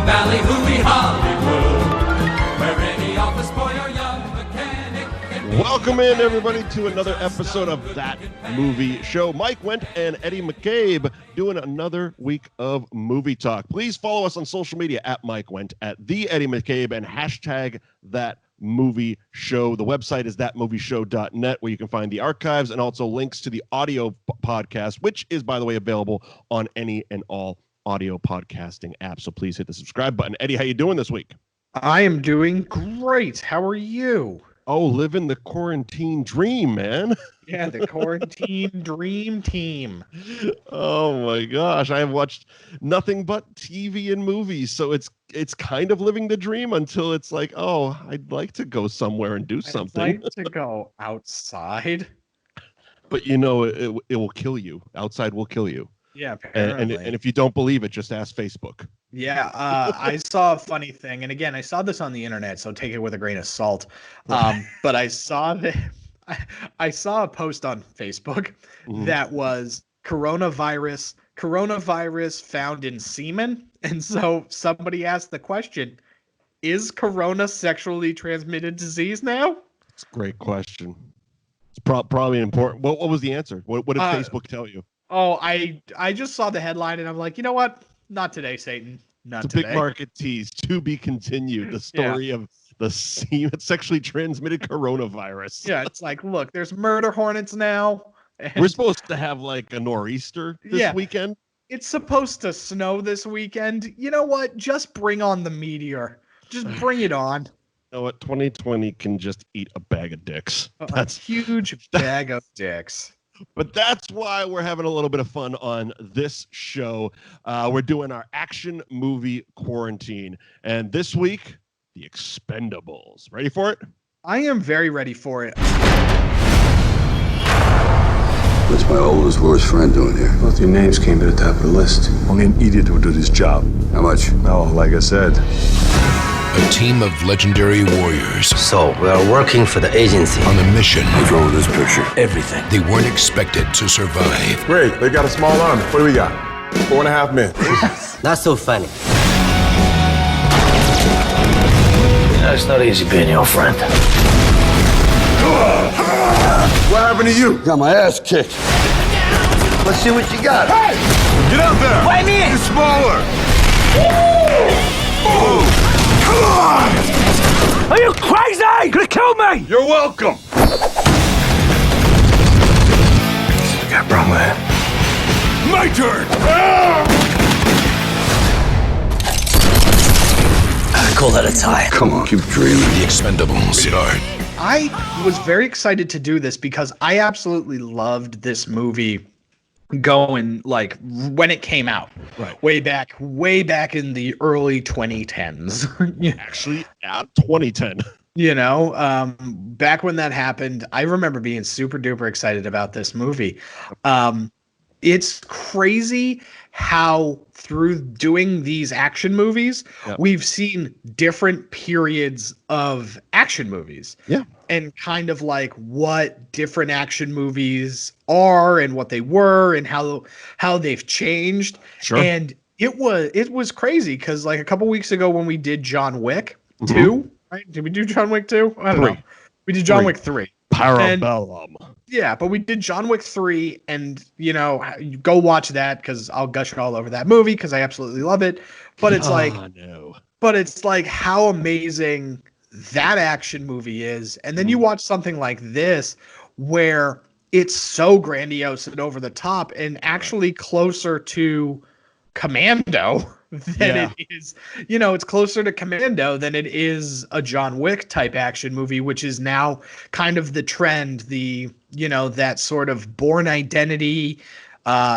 Valley, hooey Hollywood, where any office boy or young mechanic can be. Welcome in, everybody, to another episode of That Movie Show. Mike Wendt and Eddie McCabe doing another week of movie talk. Please follow us on social media at Mike Wendt, at the Eddie McCabe, and hashtag That Movie Show. The website is thatmovieshow.net, where you can find the archives and also links to the audio podcast, which is, by the way, available on any and all audio podcasting apps. So please hit the subscribe button. Eddie, how you doing this week? I am doing great. How are you? Oh, living the quarantine dream, man. Yeah, the quarantine dream team. Oh my gosh, I have watched nothing but TV and movies, so it's kind of living the dream until it's like, oh, I'd like to go somewhere and do something. I'd like to go outside. But you know, it will kill you. Outside will kill you. Yeah, apparently. And if you don't believe it, just ask Facebook. Yeah, I saw a funny thing, and again, I saw this on the internet, so take it with a grain of salt. But I saw that I saw a post on Facebook that was coronavirus found in semen, and so somebody asked the question: is corona sexually transmitted disease now? It's a great question. It's probably important. What was the answer? What did Facebook tell you? Oh, I just saw the headline and I'm like, you know what? Not today, Satan. Not today. It's a big today. market tease. To be continued. The story of the sexually transmitted coronavirus. Yeah, it's like, look, there's murder hornets now. We're supposed to have like a nor'easter this weekend. It's supposed to snow this weekend. You know what? Just bring on the meteor. Just bring it on. You know what? 2020 can just eat a bag of dicks. That's a huge bag of dicks. But that's why we're having a little bit of fun on this show. We're doing our action movie quarantine. And this week, The Expendables. Ready for it? I am very ready for it. What's my oldest, worst friend doing here? Both your names came to the top of the list. Only an idiot would do this job. How much? Oh, like I said. A team of legendary warriors. So, we are working for the agency. On a mission. What's wrong with this picture? Everything. They weren't expected to survive. Great, they got a small army. What do we got? 4.5 men. Not so funny. It's not easy being your friend. What happened to you? Got my ass kicked. Let's see what you got. Hey! Get out there! Why me? Get smaller! Oh! Come on! Are you crazy? You're gonna kill me! You're welcome! You got a problem with it? My turn! I call that a tie. Come on, keep dreaming. The Expendables. Start. I was very excited to do this because I absolutely loved this movie going like when it came out, right, way back in the early 2010s. Actually, at 2010. You know, back when that happened, I remember being super duper excited about this movie. It's crazy how through doing these action movies, we've seen different periods of action movies. Yeah. And kind of like what different action movies are and what they were and how they've changed. Sure. And it was crazy because like a couple weeks ago when we did John Wick 2, right? Did we do John Wick 2? I don't know. We did John Wick 3. Parabellum. Yeah, but we did John Wick 3, and, you know, go watch that because I'll gush all over that movie because I absolutely love it. But it's but it's like how amazing that action movie is. And then you watch something like this where it's so grandiose and over the top and actually closer to Commando than it is, you know, it's closer to Commando than it is a John Wick type action movie, which is now kind of the trend, you know, that sort of Bourne Identity,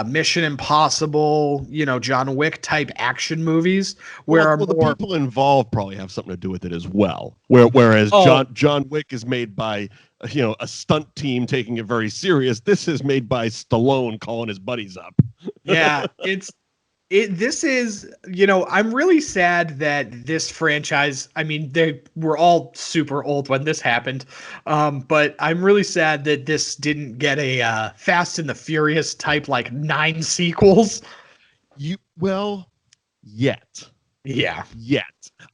Mission Impossible, you know, John Wick type action movies where the people involved probably have something to do with it as well. Whereas John Wick is made by, you know, a stunt team taking it very serious. This is made by Stallone calling his buddies up. Yeah, this is, you know, I'm really sad that this franchise, I mean, they were all super old when this happened, but I'm really sad that this didn't get a Fast and the Furious type, like 9 sequels. Yet. Yeah. Yet.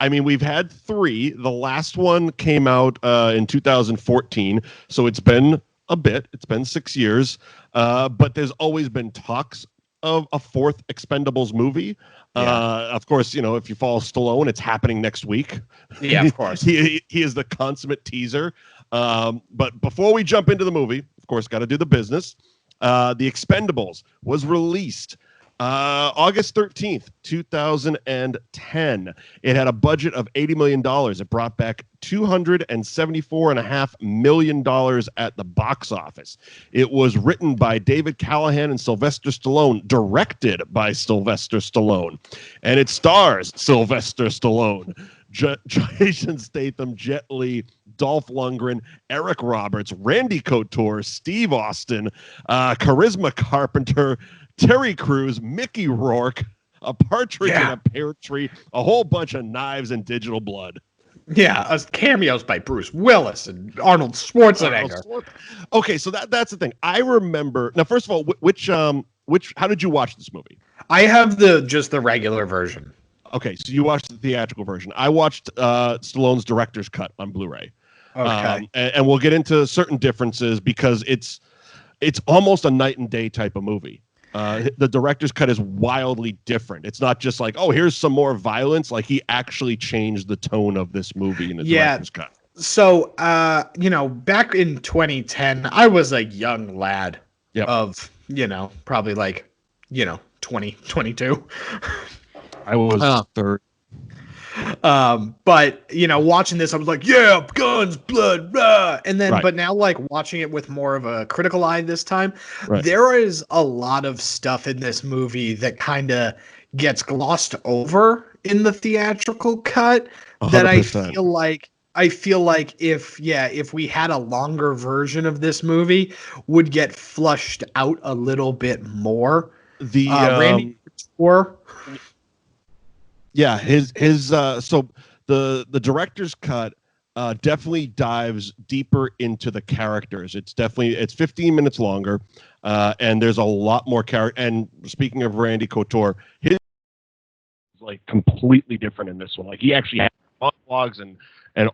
I mean, we've had 3. The last one came out in 2014, so it's been a bit. It's been 6 years, but there's always been talks of a 4th Expendables movie. Of course, if you follow Stallone, it's happening next week. Yeah, of course. he is the consummate teaser. But before we jump into the movie, of course, got to do the business. The Expendables was released August 13th, 2010. It had a budget of $80 million. It brought back $274.5 million at the box office. It was written by David Callaham and Sylvester Stallone, directed by Sylvester Stallone. And it stars Sylvester Stallone, Jason Statham, Jet Li, Dolph Lundgren, Eric Roberts, Randy Couture, Steve Austin, Charisma Carpenter, Terry Crews, Mickey Rourke, a partridge in a pear tree, a whole bunch of knives and digital blood. Yeah, cameos by Bruce Willis and Arnold Schwarzenegger. Okay, so that's the thing. I remember now. First of all, which how did you watch this movie? I have just the regular version. Okay, so you watched the theatrical version. I watched Stallone's director's cut on Blu-ray. Okay, and we'll get into certain differences because it's almost a night and day type of movie. The director's cut is wildly different. It's not just like, oh, here's some more violence. Like, he actually changed the tone of this movie in the director's cut. So, back in 2010, I was a young lad of, probably like, 20, 22. I was 30. But watching this, I was like, yeah, guns, blood, rah. And then, but now, like, watching it with more of a critical eye this time, there is a lot of stuff in this movie that kind of gets glossed over in the theatrical cut 100%. That I feel like if we had a longer version of this movie, would get flushed out a little bit more. The Randy Couture. Yeah, so the director's cut definitely dives deeper into the characters. It's 15 minutes longer, and there's a lot more character. And speaking of Randy Couture, his is like completely different in this one. Like, he actually has monologues and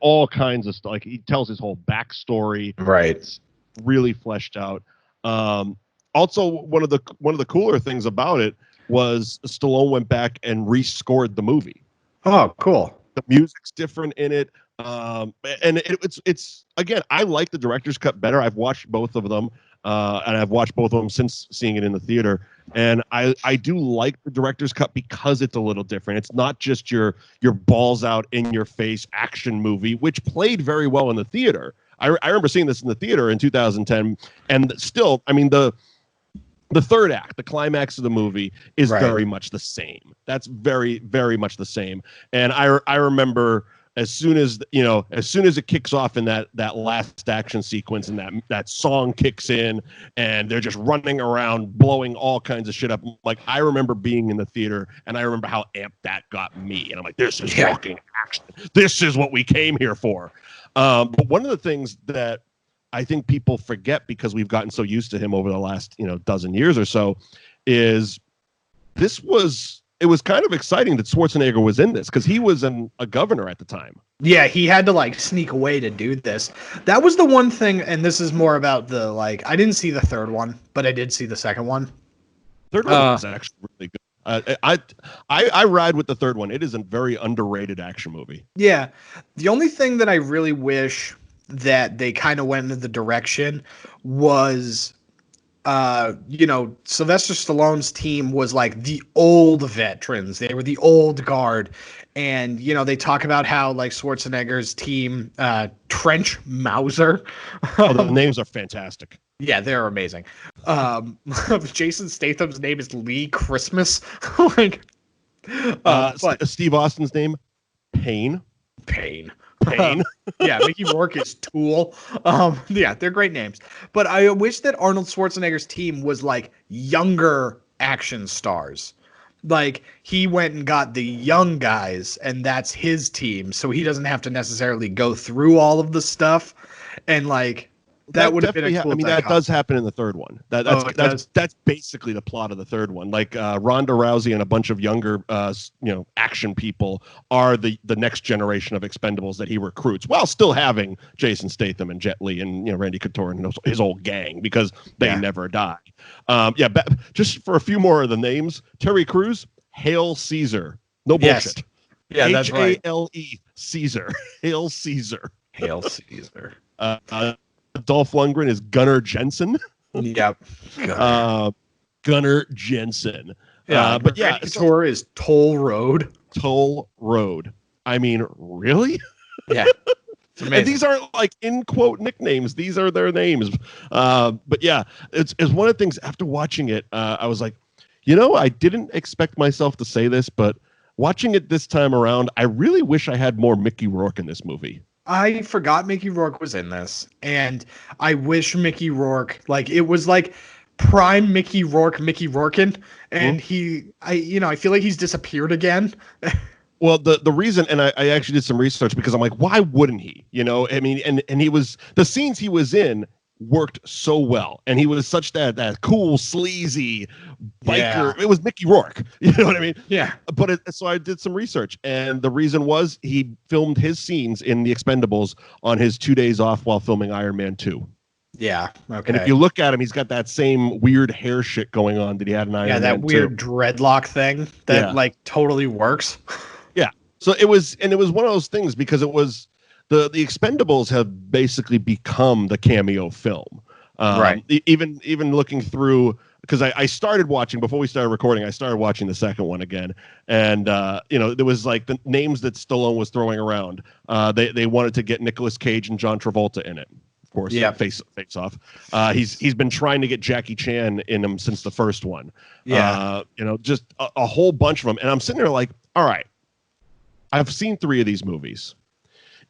all kinds of stuff. Like, he tells his whole backstory. Right, it's really fleshed out. Also, one of the cooler things about it was Stallone went back and rescored the movie. Oh, cool. The music's different in it. And it's again, I like the director's cut better. I've watched both of them, and I've watched both of them since seeing it in the theater. And I do like the director's cut because it's a little different. It's not just your balls out in your face action movie, which played very well in the theater. I remember seeing this in the theater in 2010, and still, I mean, the third act, the climax of the movie, is very much the same. That's very, very much the same. And I remember as soon as it kicks off in that last action sequence and that song kicks in and they're just running around blowing all kinds of shit up. Like, I remember being in the theater and I remember how amped that got me. And I'm like, this is fucking action. This is what we came here for. But one of the things that I think people forget, because we've gotten so used to him over the last, dozen years or so, is it was kind of exciting that Schwarzenegger was in this, because he was a governor at the time. Yeah, he had to like sneak away to do this. That was the one thing, and this is more about I didn't see the third one, but I did see the second one. Third one was actually really good. I ride with the third one. It is a very underrated action movie. Yeah. The only thing that I really wish that they kind of went into the direction was, Sylvester Stallone's team was like the old veterans. They were the old guard. And, they talk about how like Schwarzenegger's team, Trench Mauser. The names are fantastic. Yeah, they're amazing. Jason Statham's name is Lee Christmas. Steve Austin's name, Payne. Yeah, Mickey Rourke is Tool. Yeah, they're great names. But I wish that Arnold Schwarzenegger's team was like younger action stars. Like, he went and got the young guys, and that's his team, so he doesn't have to necessarily go through all of the stuff. And like, That would have been definitely a cool I mean, that does happen in the third one. That's basically the plot of the third one. Like Ronda Rousey and a bunch of younger, action people are the next generation of Expendables that he recruits, while still having Jason Statham and Jet Li and Randy Couture and his whole gang, because they never die. Just for a few more of the names: Terry Crews, Hail Caesar. No bullshit. Yeah, that's right. Hale Caesar. Hail Caesar. Hail Caesar. Dolph Lundgren is Gunnar Jensen. Yep. Gunnar Jensen. But yeah, Couture is Toll Road. Toll Road. I mean, really? Yeah. And these aren't like in quote nicknames. These are their names. But yeah, it's one of the things after watching it, I was like, I didn't expect myself to say this, but watching it this time around, I really wish I had more Mickey Rourke in this movie. I forgot Mickey Rourke was in this, and I wish Mickey Rourke, it was like prime Mickey Rourkin, and I feel like he's disappeared again. Well, the reason, and I actually did some research because I'm like, why wouldn't he? I mean, and he was, the scenes he was in worked so well, and he was such that cool, sleazy biker. Yeah. It was Mickey Rourke. You know what I mean? Yeah. But so I did some research, and the reason was he filmed his scenes in The Expendables on his 2 days off while filming Iron Man 2. Yeah. Okay. And if you look at him, he's got that same weird hair shit going on that he had in Iron Man 2. Yeah, that weird dreadlock thing that totally works. Yeah. So it was one of those things, because it was the Expendables have basically become the cameo film. Right. Even looking through, because I started watching before we started recording. I started watching the second one again, and there was like the names that Stallone was throwing around. They wanted to get Nicolas Cage and John Travolta in it. Of course, yeah. Face off. He's been trying to get Jackie Chan in him since the first one. Yeah. Just a whole bunch of them, and I'm sitting there like, all right, I've seen 3 of these movies.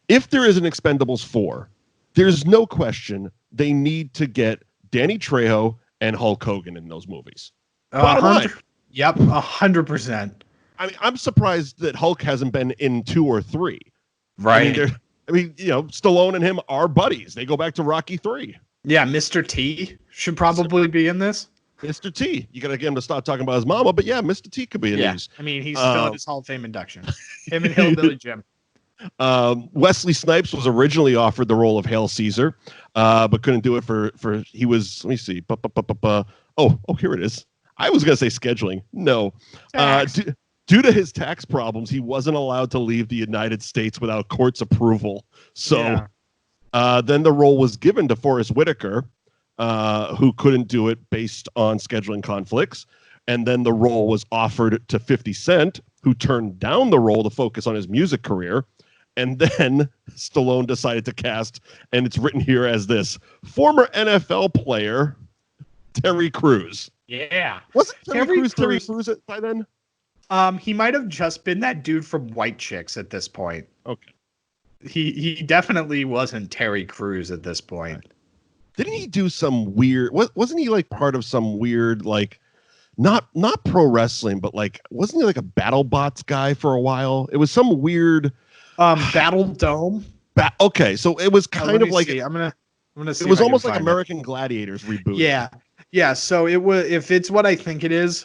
If there is an Expendables 4, there's no question they need to get Danny Trejo and Hulk Hogan in those movies. Bottom line. Yep, 100%. I mean, I'm surprised that Hulk hasn't been in 2 or 3. Right. I mean, Stallone and him are buddies. They go back to Rocky 3. Yeah, Mr. T should probably be in this. Mr. T. You got to get him to stop talking about his mama, but yeah, Mr. T could be in these. I mean, he's still in his Hall of Fame induction. Him and Hillbilly Jim. Wesley Snipes was originally offered the role of Hail Caesar, but couldn't do it for he was, let me see. Oh, here it is. I was going to say scheduling. No. Due to his tax problems, he wasn't allowed to leave the United States without court's approval. So then the role was given to Forrest Whitaker, who couldn't do it based on scheduling conflicts. And then the role was offered to 50 Cent, who turned down the role to focus on his music career. And then Stallone decided to cast, and it's written here as this, former NFL player, Terry Crews. Yeah. Wasn't Terry Crews by then? He might have just been that dude from White Chicks at this point. Okay. He definitely wasn't Terry Crews at this point. Didn't he do some weird, wasn't he like part of some weird, like, not pro wrestling, but like, wasn't he like a BattleBots guy for a while? It was some weird Battle Dome. Okay, so it was kind of like see. I'm gonna see. It was almost like American Gladiators reboot. Yeah. So it was, if it's what I think it is,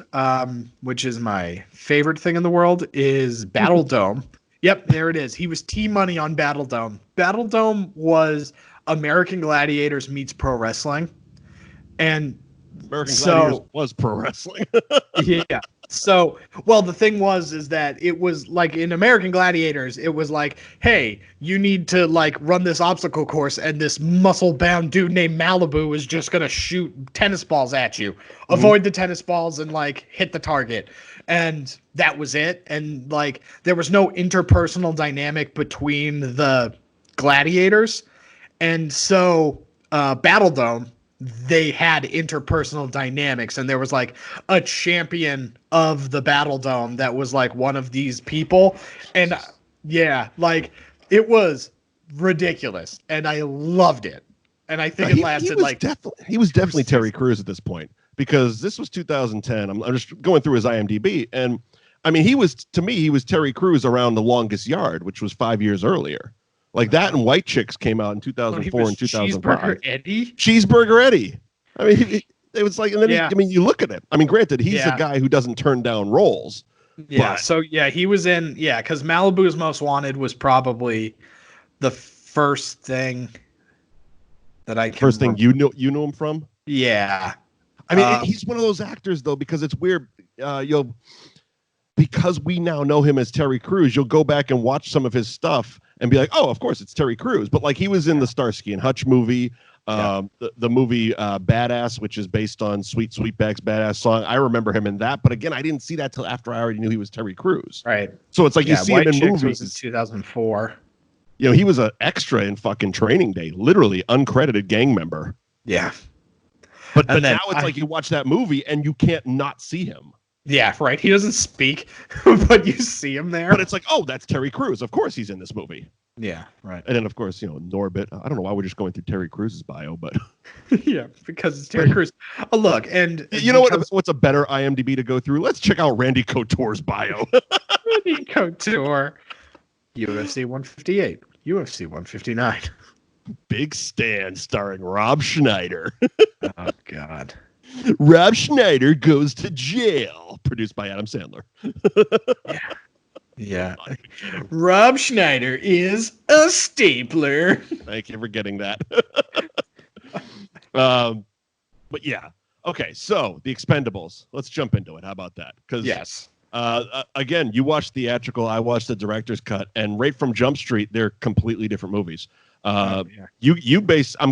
which is my favorite thing in the world, is Battle Dome. Yep, there it is. He was T-Money on Battle Dome. Battle Dome was American Gladiators meets pro wrestling, and American Gladiators was pro wrestling. Yeah. So, well, the thing is that it was like in American Gladiators, it was like, hey, you need to like run this obstacle course, and this muscle-bound dude named Malibu is just gonna shoot tennis balls at you. Avoid the tennis balls and like hit the target. And that was it. And like there was no interpersonal dynamic between the gladiators. And so Battle Dome, they had interpersonal dynamics, and there was like a champion of the Battle Dome that was like one of these people. And yeah, like it was ridiculous, and I loved it. And I think it lasted he was definitely Terry Crews at this point, because this was 2010. I'm just going through his IMDb, and I mean, he was Terry Crews around The Longest Yard, which was 5 years earlier. Like that and White Chicks came out in 2004 and 2005. Cheeseburger Eddie? Cheeseburger Eddie. I mean, it was like, and then you look at him. I mean, granted, he's the guy who doesn't turn down roles. Yeah. So he was in, because Malibu's Most Wanted was probably the first thing that I can First thing you knew him from? Yeah. I mean, he's one of those actors though, because it's weird. Because we now know him as Terry Crews, you'll go back and watch some of his stuff and be like, oh, of course it's Terry Crews. But like he was in the Starsky and Hutch movie, the movie Badass, which is based on Sweet Sweetback's Badass song. I remember him in that. But again, I didn't see that till after I already knew he was Terry Crews. Right. So it's like you see White him in Chicks movies. Was in 2004. You know, he was an extra in fucking Training Day, literally uncredited gang member. Yeah. But now it's like you watch that movie and you can't not see him. Yeah, right. He doesn't speak, but you see him there. But it's like, oh, that's Terry Crews. Of course he's in this movie. Yeah, right. And then, of course, Norbit. I don't know why we're just going through Terry Crews' bio, but... yeah, because it's Terry Crews. Oh, look, and... You know what's a better IMDb to go through? Let's check out Randy Couture's bio. Randy Couture. UFC 158. UFC 159. Big Stand starring Rob Schneider. Oh, God. Rob Schneider goes to jail. Produced by Adam Sandler. Yeah. Rob Schneider is a stapler. Thank you for getting that. But yeah. Okay, so The Expendables. Let's jump into it. How about that? Because yes. Again, you watched theatrical, I watched the director's cut, and right from Jump Street, they're completely different movies. I'm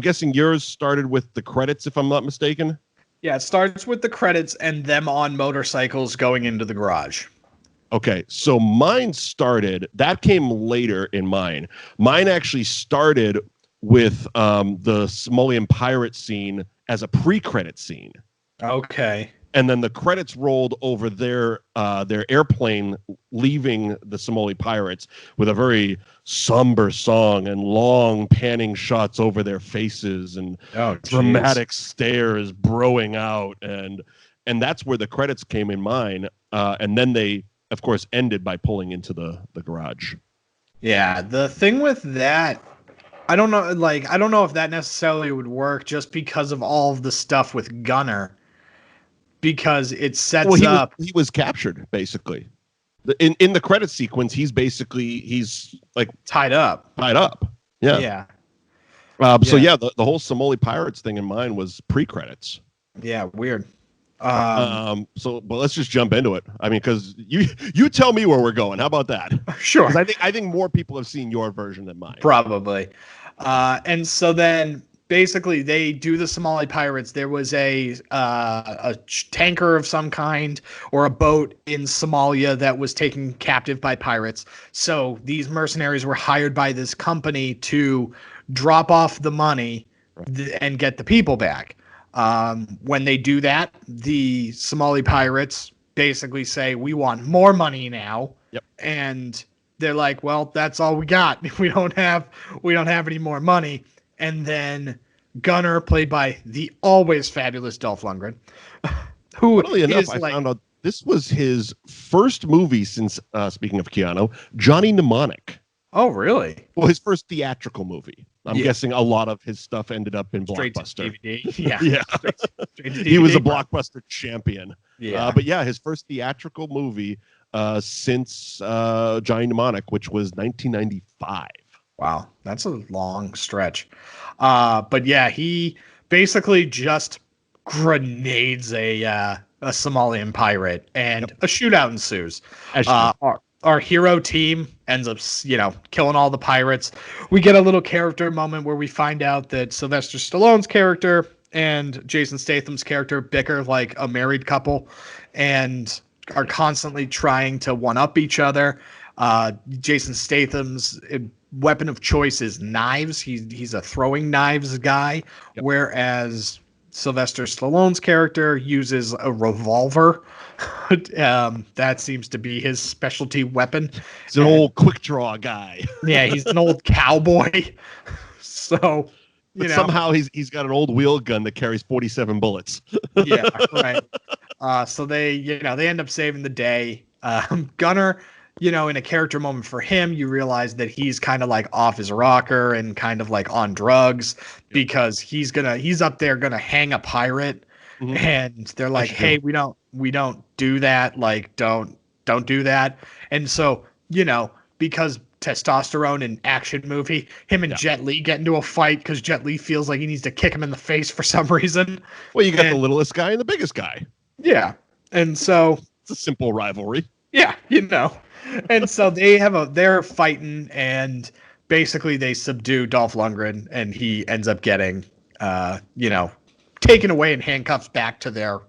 guessing yours started with the credits, if I'm not mistaken. Yeah, it starts with the credits and them on motorcycles going into the garage. Okay, so that came later in mine. Mine actually started with the Somalian pirate scene as a pre-credit scene. Okay. And then the credits rolled over their airplane leaving the Somali pirates with a very somber song and long panning shots over their faces and dramatic stares broing out. And that's where the credits came in mine. And then they, of course, ended by pulling into the garage. Yeah. The thing with that, I don't know if that necessarily would work just because of all of the stuff with Gunner. Because it sets up. He was captured, basically. In the credit sequence, he's like tied up. Yeah. Yeah. So the whole Somali Pirates thing in mine was pre-credits. Yeah, weird. But let's just jump into it. I mean, because you tell me where we're going. How about that? Sure. I think more people have seen your version than mine. Probably. And so then. Basically, they do the Somali pirates. There was a tanker of some kind or a boat in Somalia that was taken captive by pirates. So these mercenaries were hired by this company to drop off the money and get the people back. When they do that, the Somali pirates basically say, "We want more money now." Yep. And they're like, "Well, that's all we got. We don't have any more money." And then Gunner, played by the always fabulous Dolph Lundgren, who funnily enough, I found out this was his first movie since, speaking of Keanu, Johnny Mnemonic. Oh, really? Well, his first theatrical movie. I'm guessing a lot of his stuff ended up in Blockbuster. Straight to DVD. Yeah. Yeah. Straight to DVD, he was a Blockbuster champion. Yeah. But yeah, his first theatrical movie since Johnny Mnemonic, which was 1995. Wow, that's a long stretch. But yeah, he basically just grenades a Somalian pirate, and a shootout ensues. Our hero team ends up, killing all the pirates. We get a little character moment where we find out that Sylvester Stallone's character and Jason Statham's character bicker like a married couple, and are constantly trying to one-up each other. Jason Statham's weapon of choice is knives. He's a throwing knives guy, whereas Sylvester Stallone's character uses a revolver. That seems to be his specialty weapon. He's an old quick draw guy. Yeah, he's an old cowboy. So, somehow he's got an old wheel gun that carries 47 bullets. Yeah, right. So they end up saving the day. Gunner you know, in a character moment for him, you realize that he's kind of like off his rocker and kind of like on drugs because he's up there gonna hang a pirate, and they're like, hey, we don't do that, like don't do that. And so, you know, because testosterone and action movie, him and Jet Li get into a fight because Jet Li feels like he needs to kick him in the face for some reason. Well, you got the littlest guy and the biggest guy. Yeah. And so it's a simple rivalry. Yeah, you know. And so they're fighting, and basically they subdue Dolph Lundgren, and he ends up getting you know, taken away in handcuffs back to their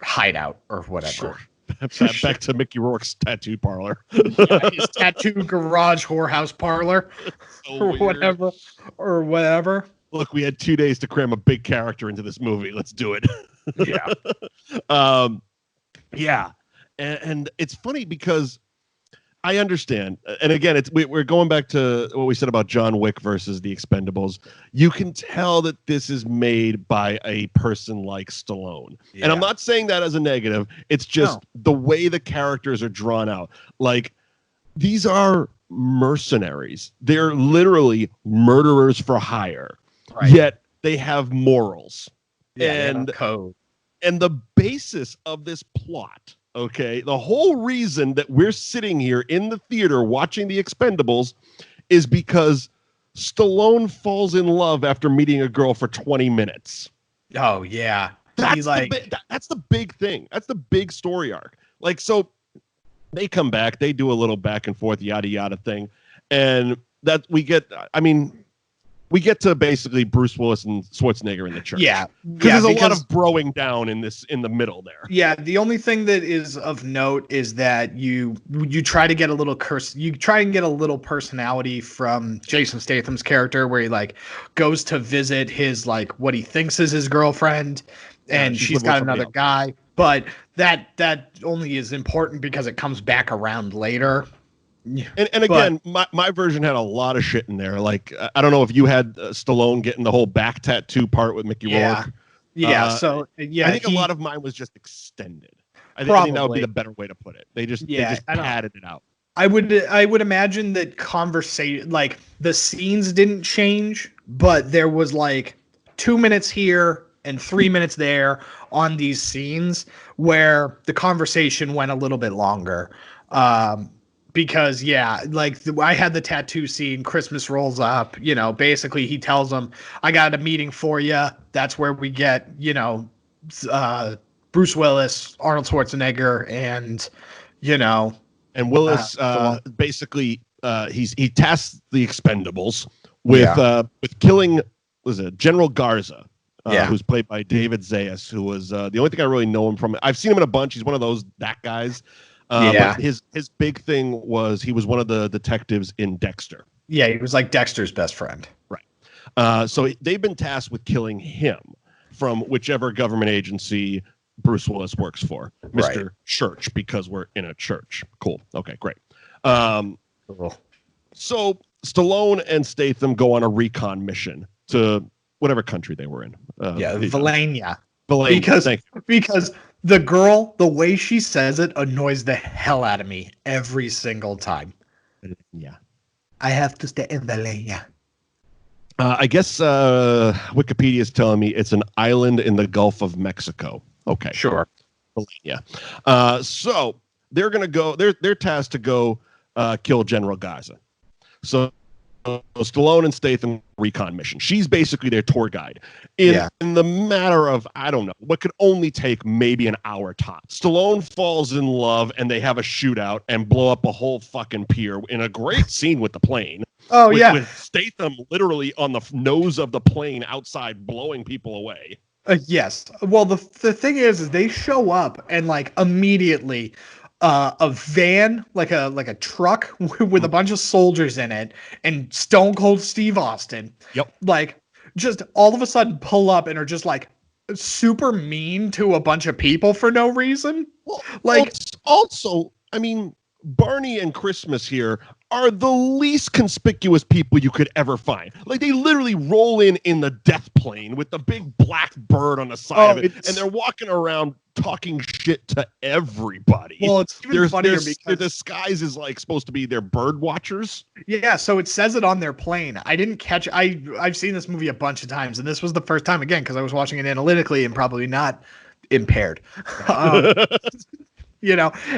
hideout or whatever. Sure. Back to Mickey Rourke's tattoo parlor. Yeah, his tattoo garage whorehouse parlor. So or whatever. Look, we had 2 days to cram a big character into this movie. Let's do it. Yeah. Yeah. And it's funny because I understand. And again, we're going back to what we said about John Wick versus the Expendables. You can tell that this is made by a person like Stallone. Yeah. And I'm not saying that as a negative. It's just the way the characters are drawn out. Like, these are mercenaries. They're literally murderers for hire. Right. Yet they have morals. Yeah, and code. And the basis of this plot, okay, the whole reason that we're sitting here in the theater watching The Expendables is because Stallone falls in love after meeting a girl for 20 minutes. Oh, yeah. That's the big thing. That's the big story arc. Like, so they come back, they do a little back and forth, yada, yada thing. And that we get to basically Bruce Willis and Schwarzenegger in the church. Yeah. Because there's a lot of broing down in the middle there. Yeah. The only thing that is of note is that you try to get a little personality from Jason Statham's character, where he like goes to visit his, like, what he thinks is his girlfriend, and she's got another guy. But that only is important because it comes back around later. Yeah. And again, my version had a lot of shit in there. Like, I don't know if you had Stallone getting the whole back tattoo part with Mickey Rourke. Yeah. I think a lot of mine was just extended. I think that would be the better way to put it. They just padded it out. I would imagine that conversation, like, the scenes didn't change, but there was like 2 minutes here and 3 minutes there on these scenes where the conversation went a little bit longer. Because, I had the tattoo scene, Christmas rolls up, you know, basically he tells them, I got a meeting for you. That's where we get, you know, Bruce Willis, Arnold Schwarzenegger, and, you know. And Willis basically, he tasks the Expendables with killing, General Garza, who's played by David Zayas, who was the only thing I really know him from. I've seen him in a bunch. He's one of that guys. But his big thing was he was one of the detectives in Dexter. Yeah, he was like Dexter's best friend. Right. So they've been tasked with killing him from whichever government agency Bruce Willis works for, Mr. Church, because we're in a church. Cool. Okay, great. So Stallone and Statham go on a recon mission to whatever country they were in. Valenia. Valenia. Because the girl, the way she says it annoys the hell out of me every single time. Yeah. I have to stay in Valenia. I guess Wikipedia is telling me it's an island in the Gulf of Mexico. Okay. Sure. Valenia. So they're going to go, they're tasked to go kill General Garza. So Stallone and Statham recon mission. She's basically their tour guide. In the matter of, I don't know, what could only take maybe an hour top. Stallone falls in love and they have a shootout and blow up a whole fucking pier in a great scene with the plane. Oh, with Statham literally on the nose of the plane outside blowing people away. Yes. Well, the thing is they show up and like immediately a van, like a truck with a bunch of soldiers in it, and Stone Cold Steve Austin. Yep. Like, just all of a sudden pull up and are just like super mean to a bunch of people for no reason. Well, also, I mean, Barney and Christmas here are the least conspicuous people you could ever find. Like, they literally roll in the death plane with the big black bird on the side of it, and they're walking around talking shit to everybody. Well, it's even funnier because their disguise is like supposed to be their bird watchers. Yeah, so it says it on their plane. I didn't catch. I've seen this movie a bunch of times, and this was the first time again because I was watching it analytically and probably not impaired.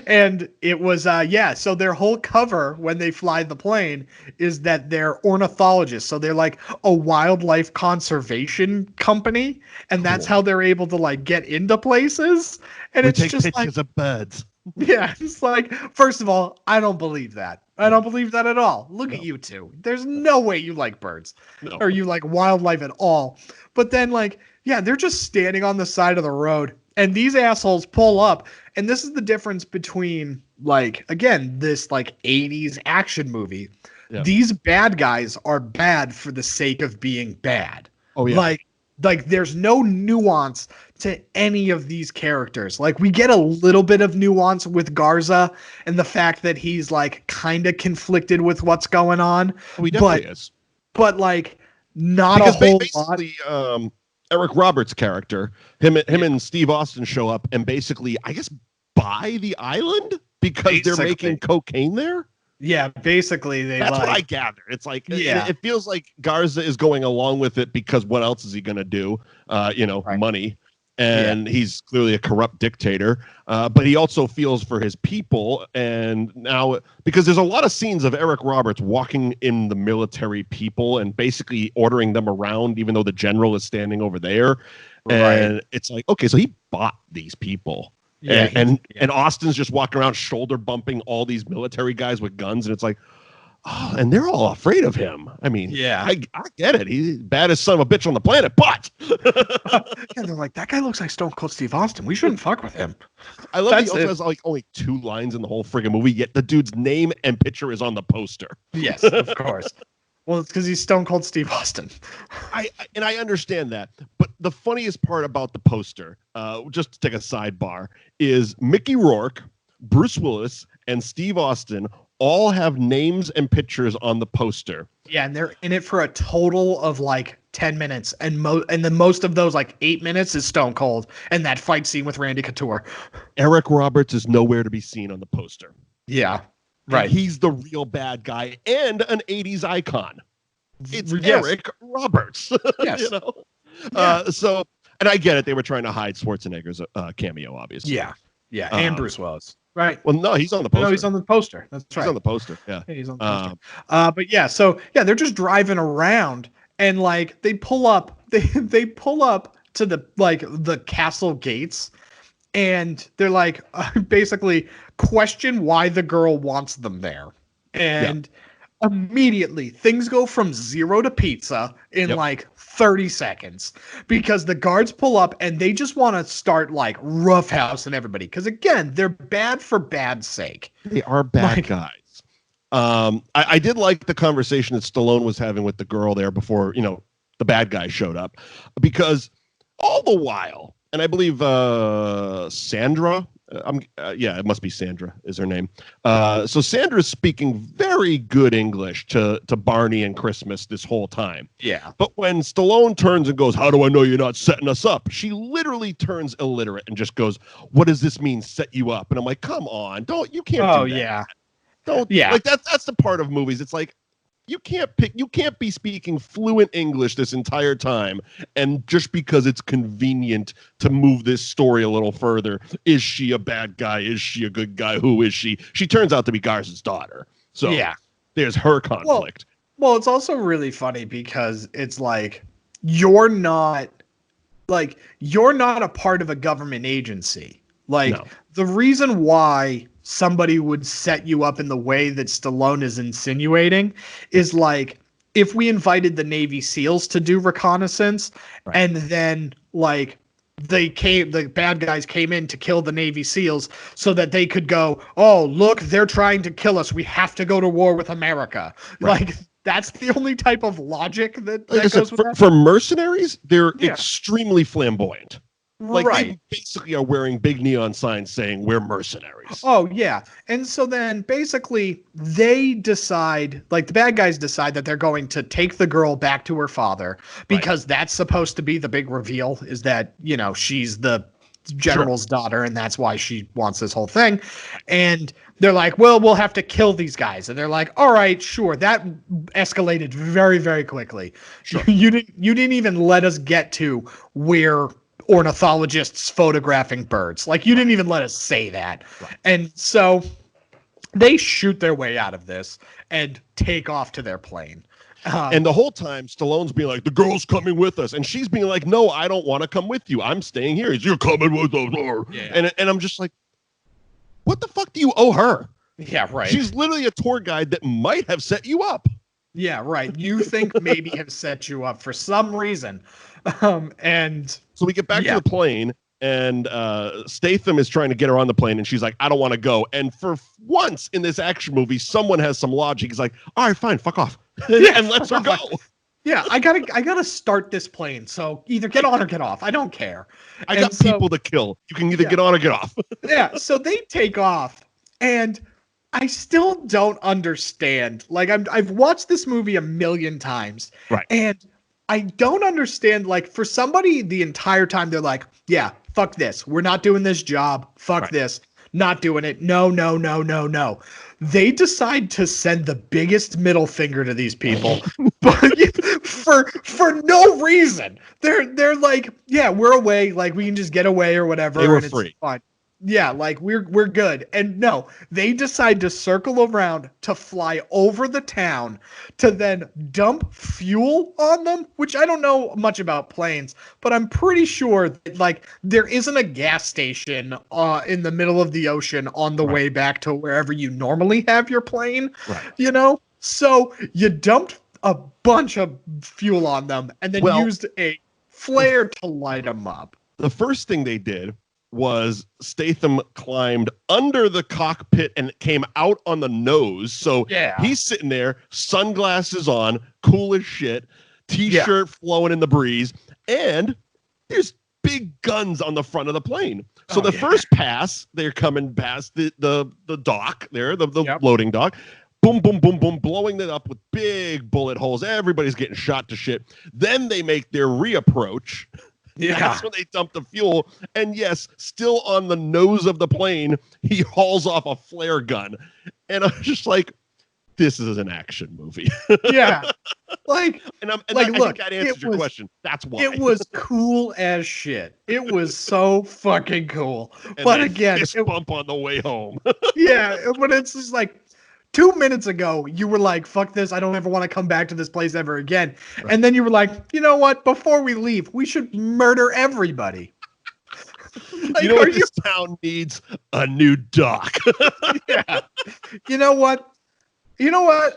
And it was so their whole cover when they fly the plane is that they're ornithologists, so they're like a wildlife conservation company, and that's how they're able to like get into places. And we it's take just pictures of birds. Yeah, it's like, first of all, I don't believe that. I don't believe that at all. Look at you two. There's no way you like birds or you like wildlife at all. But then they're just standing on the side of the road. And these assholes pull up, and this is the difference between, this 80s action movie. Yeah. These bad guys are bad for the sake of being bad. Oh, yeah. There's no nuance to any of these characters. Like, we get a little bit of nuance with Garza and the fact that he's, kind of conflicted with what's going on. Oh, he definitely is. But, not because a whole lot. Eric Roberts' character, him and Steve Austin show up and basically, I guess, buy the island because they're making cocaine there. Yeah, basically that's what I gather. It's like it feels like Garza is going along with it because what else is he going to do? Money. And he's clearly a corrupt dictator, but he also feels for his people. And now, because there's a lot of scenes of Eric Roberts walking in the military people and basically ordering them around, even though the general is standing over there. And it's like, okay, so he bought these people. Yeah, and Austin's just walking around shoulder bumping all these military guys with guns. And it's like, oh, and they're all afraid of him. I mean, I get it. He's the baddest son of a bitch on the planet, but they're like, that guy looks like Stone Cold Steve Austin. We shouldn't fuck with him. I love he also has only 2 lines in the whole friggin' movie, yet the dude's name and picture is on the poster. Yes, of course. Well, it's because he's Stone Cold Steve Austin. I understand that, but the funniest part about the poster, just to take a sidebar, is Mickey Rourke, Bruce Willis, and Steve Austin all have names and pictures on the poster. Yeah, and they're in it for a total of 10 minutes, and then most of those 8 minutes is Stone Cold and that fight scene with Randy Couture. Eric Roberts is nowhere to be seen on the poster. Yeah, right. And he's the real bad guy and an 80s icon. It's Eric Roberts. Yes. And I get it. They were trying to hide Schwarzenegger's cameo, obviously. Yeah, and Bruce Willis. Right. Well, no, he's on the poster. No, he's on the poster. That's right. He's on the poster. Yeah. He's on the poster. They're just driving around and they pull up. They pull up to the castle gates, and they're basically question why the girl wants them there, and immediately things go from 0 to pizza in 30 seconds because the guards pull up and they just want to start roughhousing everybody because again they're bad for bad's sake. They are bad guys. I did like the conversation that Stallone was having with the girl there before the bad guy showed up, because all the while, and I believe Sandra, it must be Sandra is her name. So Sandra's speaking very good English to Barney and Christmas this whole time. Yeah. But when Stallone turns and goes, "How do I know you're not setting us up?" She literally turns illiterate and just goes, "What does this mean, set you up?" And I'm like, come on, you can't do that. Yeah. Don't. Yeah. That's the part of movies. It's like, you can't be speaking fluent English this entire time, and just because it's convenient to move this story a little further, is she a bad guy? Is she a good guy? Who is she? She turns out to be Garza's daughter. So there's her conflict. Well, it's also really funny because it's you're not a part of a government agency. The reason why somebody would set you up in the way that Stallone is insinuating is if we invited the Navy SEALs to do reconnaissance and then the bad guys came in to kill the Navy SEALs so that they could go, oh, look, they're trying to kill us. We have to go to war with America. Right. That's the only type of logic that goes with that. For mercenaries, they're extremely flamboyant. Like right. they basically are wearing big neon signs saying we're mercenaries. Oh, yeah. And so then basically they decide, like the bad guys decide that they're going to take the girl back to her father because that's supposed to be the big reveal, is that, you know, she's the general's daughter and that's why she wants this whole thing. And they're like, well, we'll have to kill these guys. And they're like, all right, sure. That escalated very, very quickly. Sure. You didn't even let us get to where ornithologists photographing birds. Like, you didn't even let us say that. Right. And so they shoot their way out of this and take off to their plane. And the whole time, Stallone's being like, the girl's coming with us. And she's being like, no, I don't want to come with you. I'm staying here. You're coming with us. Yeah. And I'm just like, what the fuck do you owe her? Yeah, right. She's literally a tour guide that might have set you up. Yeah, right. You think maybe have set you up for some reason. And so we get back to the plane, and Statham is trying to get her on the plane, and she's like, I don't want to go. And for once in this action movie, someone has some logic. He's like, all right, fine, fuck off. And lets her go. Yeah, I gotta start this plane. So either get on or get off. I don't care. I got people to kill. You can either get on or get off. Yeah, so they take off, and I still don't understand. Like, I've watched this movie a million times. Right. And I don't understand, like, for somebody the entire time, they're like, yeah, fuck this. We're not doing this job. Fuck this. Not doing it. No, no, no, no, no. They decide to send the biggest middle finger to these people, but for no reason. They're like, yeah, we're away. Like, we can just get away or whatever. They were and free. It's fine. Yeah, like we're good. And no, they decide to circle around to fly over the town to then dump fuel on them, which I don't know much about planes, but I'm pretty sure that, like, there isn't a gas station in the middle of the ocean on the way back to wherever you normally have your plane. Right. You know? So you dumped a bunch of fuel on them and then used a flare to light them up. The first thing they did was Statham climbed under the cockpit and came out on the nose. So he's sitting there, sunglasses on, cool as shit, t-shirt flowing in the breeze, and there's big guns on the front of the plane. So the first pass, they're coming past the dock there, the loading dock. Boom, boom, boom, boom, blowing it up with big bullet holes. Everybody's getting shot to shit. Then they make their reapproach. Yeah. That's when they dump the fuel. And yes, still on the nose of the plane, he hauls off a flare gun. And I was just like, this is an action movie. Yeah. Like, look, I think that answers your question. That's why. It was cool as shit. It was so fucking cool. And but again, fist bump on the way home. Yeah, but it's just like 2 minutes ago, you were like, fuck this. I don't ever want to come back to this place ever again. Right. And then you were like, you know what? Before we leave, we should murder everybody. Like, you know what this town needs? A new dock. Yeah. You know what?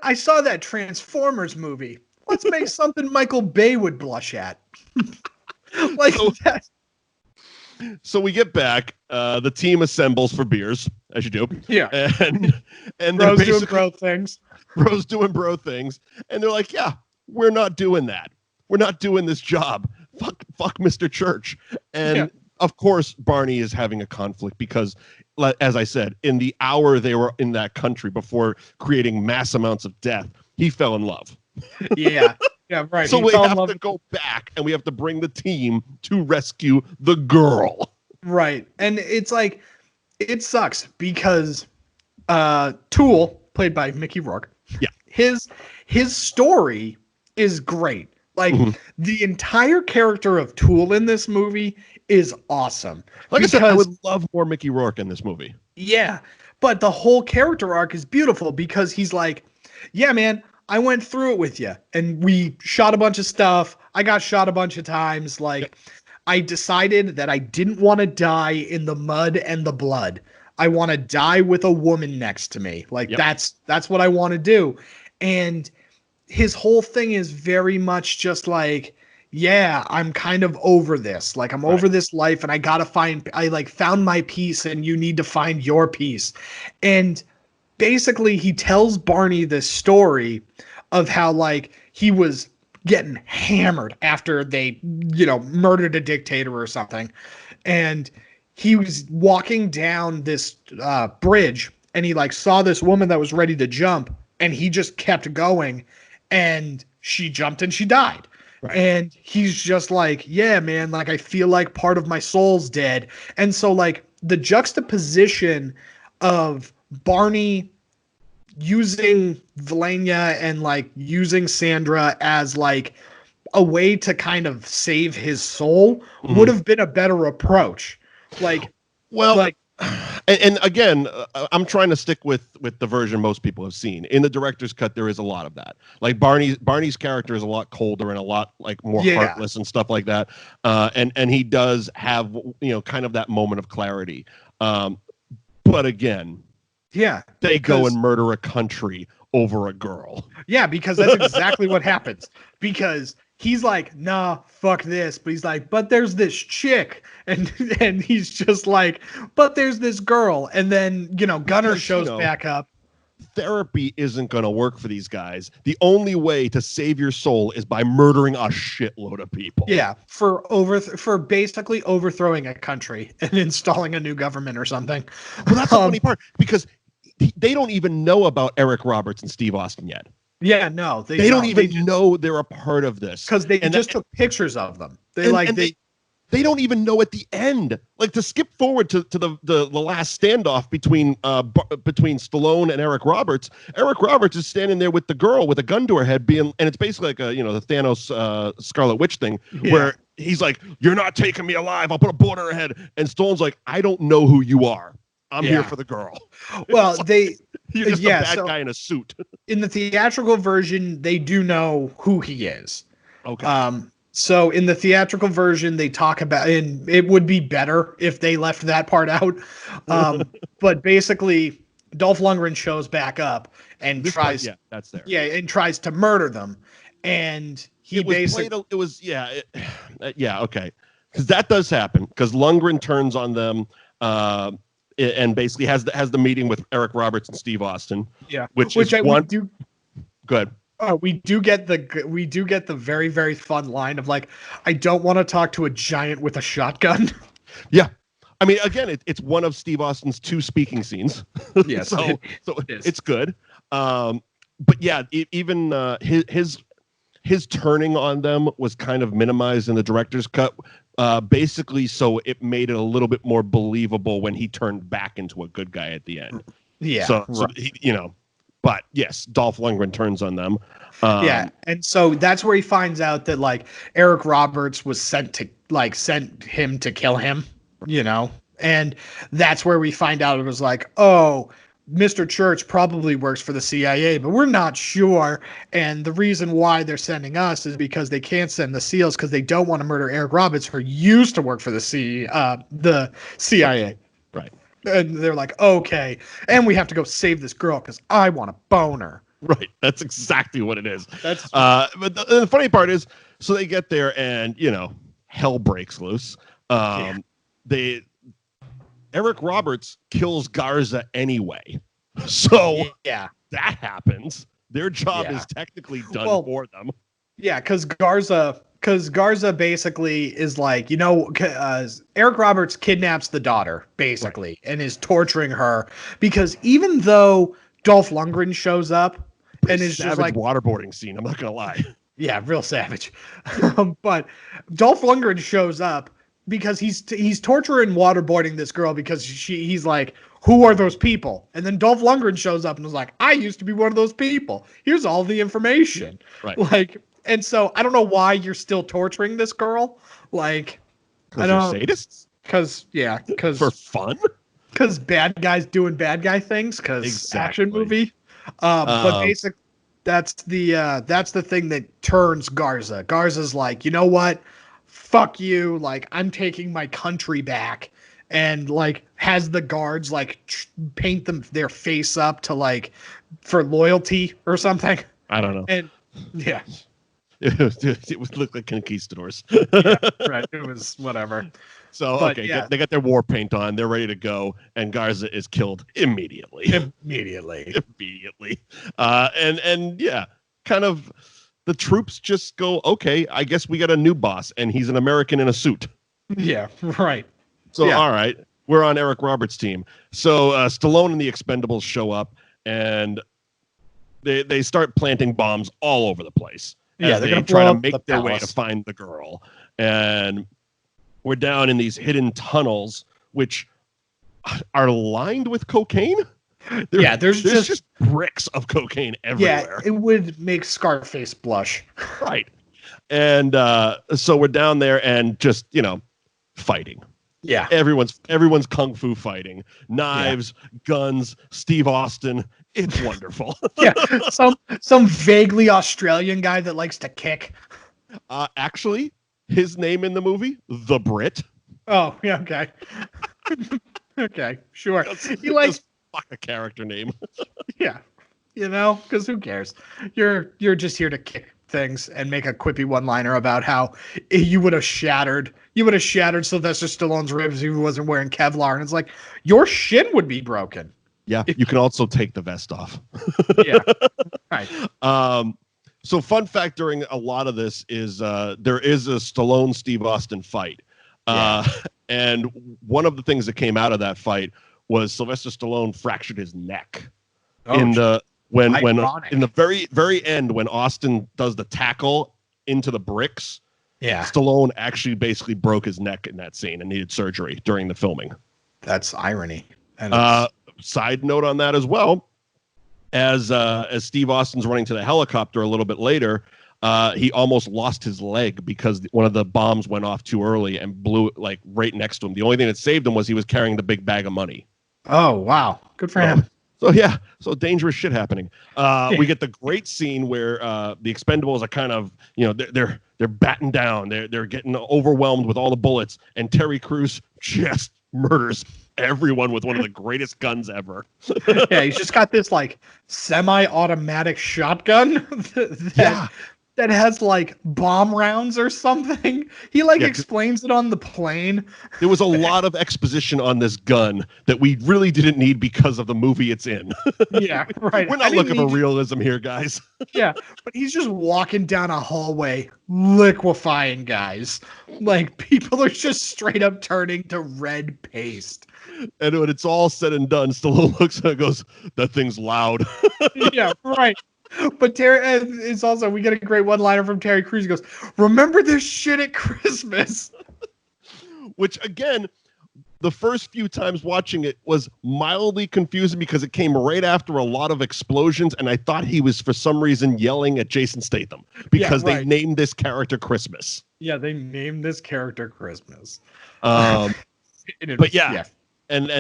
I saw that Transformers movie. Let's make something Michael Bay would blush at. Like that. So we get back. The team assembles for beers, as you do. Yeah. And Bro's doing bro things. Bro's doing bro things. And they're like, yeah, we're not doing that. We're not doing this job. Fuck Mr. Church. And of course, Barney is having a conflict because, as I said, in the hour they were in that country before creating mass amounts of death, he fell in love. Yeah. Yeah, right. So we have to go back and we have to bring the team to rescue the girl. Right. And it's like, it sucks because Tool, played by Mickey Rourke, his story is great. Like, the entire character of Tool in this movie is awesome. Like I said, I would love more Mickey Rourke in this movie. Yeah. But the whole character arc is beautiful because he's like, yeah, man, I went through it with you and we shot a bunch of stuff. I got shot a bunch of times. Like, I decided that I didn't want to die in the mud and the blood. I want to die with a woman next to me. Like, that's what I want to do. And his whole thing is very much just like, yeah, I'm kind of over this. Like, I'm over this life and I found my peace and you need to find your peace. And basically he tells Barney this story of how, like, he was getting hammered after they, murdered a dictator or something. and he was walking down this bridge, and he like saw this woman that was ready to jump, and he just kept going, and she jumped and she died. Right. And he's just like, yeah, man, like I feel like part of my soul's dead. And so like the juxtaposition of Barney using Valenia and like using Sandra as like a way to kind of save his soul would have been a better approach. Like, well, like, and again, I'm trying to stick with the version most people have seen. In the director's cut, there is a lot of that. Like Barney's character is a lot colder and a lot like more heartless and stuff like that. And he does have, you know, kind of that moment of clarity. But again, they go and murder a country over a girl. Yeah, because that's exactly what happens. Because he's like, nah, fuck this. But he's like, but there's this chick. And he's just like, but there's this girl. And then, you know, Gunner shows back up. Therapy isn't going to work for these guys. The only way to save your soul is by murdering a shitload of people. Yeah, for basically overthrowing a country and installing a new government or something. Well, that's the funny part, because they don't even know about Eric Roberts and Steve Austin yet. Yeah, no. They don't even know they're a part of this. Because they just took pictures of them. They don't even know at the end. Like, to skip forward to the last standoff between Stallone and Eric Roberts. Eric Roberts is standing there with the girl with a gun to her head, and it's basically like the Thanos Scarlet Witch thing, where he's like, "You're not taking me alive. I'll put a bullet in her head." And Stallone's like, "I don't know who you are. I'm here for the girl." Well, you're just a bad guy in a suit. In the theatrical version, they do know who he is. Okay. So in the theatrical version, they talk about, and it would be better if they left that part out. But basically, Dolph Lundgren shows back up and tries to murder them. And he okay. Because that does happen, because Lundgren turns on them and basically has the meeting with Eric Roberts and Steve Austin. Yeah. Which is one. Good. We do get the very, very fun line of like, I don't want to talk to a giant with a shotgun. Yeah. I mean, again, it's one of Steve Austin's 2 speaking scenes. Yes. so it's good. But yeah, even his turning on them was kind of minimized in the director's cut. Basically, so it made it a little bit more believable when he turned back into a good guy at the end. Yeah. So he, but yes, Dolph Lundgren turns on them. And so that's where he finds out that like Eric Roberts was sent him to kill him, and that's where we find out it was like, oh, Mr. Church probably works for the CIA, but we're not sure. And the reason why they're sending us is because they can't send the SEALs because they don't want to murder Eric Roberts, who used to work for the CIA. Right. And they're like, okay, and we have to go save this girl because I want to bone her. Right. That's exactly what it is. But the funny part is, so they get there and, hell breaks loose. Eric Roberts kills Garza anyway. So that happens. Their job is technically done for them. Yeah, because Garza basically is like, Eric Roberts kidnaps the daughter, basically, and is torturing her. Because even though Dolph Lundgren shows up and is just like waterboarding scene, I'm not going to lie. Yeah, real savage. But Dolph Lundgren shows up because he's torturing, waterboarding this girl because he's like, who are those people? And then Dolph Lundgren shows up and is like, I used to be one of those people. Here's all the information. Right. And so I don't know why you're still torturing this girl. Like, I don't know. Sadists? Because for fun? Because bad guys doing bad guy things. Because action movie. But basically, that's the thing that turns Garza. Garza's like, you know what? Fuck you. Like, I'm taking my country back. And like has the guards like paint their face up to like for loyalty or something. I don't know. And yeah. It would look like conquistadors. Right. It was whatever. So, they got their war paint on. They're ready to go. And Garza is killed immediately. And kind of the troops just go, okay, I guess we got a new boss. And he's an American in a suit. Yeah, right. So all right, we're on Eric Roberts' team. So Stallone and the Expendables show up, and they start planting bombs all over the place. Yeah, they're they try to make their way to find the girl. And we're down in these hidden tunnels, which are lined with cocaine. There's just bricks of cocaine everywhere. Yeah, it would make Scarface blush. Right. And so we're down there and just, fighting. Yeah. Everyone's kung fu fighting. Knives, guns, Steve Austin. It's wonderful. Yeah. Some vaguely Australian guy that likes to kick. Actually, his name in the movie, The Brit. Oh, yeah, okay. Okay, sure. He likes fuck a character name. Yeah. Because who cares? You're just here to kick things and make a quippy one-liner about how you would have shattered Sylvester Stallone's ribs if he wasn't wearing Kevlar, and it's like your shin would be broken. Yeah, you can also take the vest off. Yeah, right. So fun fact during a lot of this is there is a Stallone Steve Austin fight, and one of the things that came out of that fight was Sylvester Stallone fractured his neck when in the very, very end, when Austin does the tackle into the bricks, Stallone actually basically broke his neck in that scene and needed surgery during the filming. That's irony. Side note on that as well, as Steve Austin's running to the helicopter a little bit later, he almost lost his leg because one of the bombs went off too early and blew like right next to him. The only thing that saved him was he was carrying the big bag of money. Oh, wow. Good for him. So dangerous shit happening. We get the great scene where the Expendables are kind of, they're batting down. They're getting overwhelmed with all the bullets, and Terry Crews just murders everyone with one of the greatest guns ever. Yeah, he's just got this like semi-automatic shotgun that has like bomb rounds or something. He explains it on the plane. There was a lot of exposition on this gun that we really didn't need because of the movie it's in. Yeah, right. We're not looking for realism here, guys. Yeah, but he's just walking down a hallway liquefying guys. Like people are just straight up turning to red paste. And when it's all said and done, Stallone looks at it and goes, "That thing's loud." Yeah, right. But Terry is also, we get a great one-liner from Terry Crews. He goes, "Remember this shit at Christmas." Which, again, the first few times watching it was mildly confusing because it came right after a lot of explosions, and I thought he was, for some reason, yelling at Jason Statham because they named this character Christmas. Yeah, they named this character Christmas. And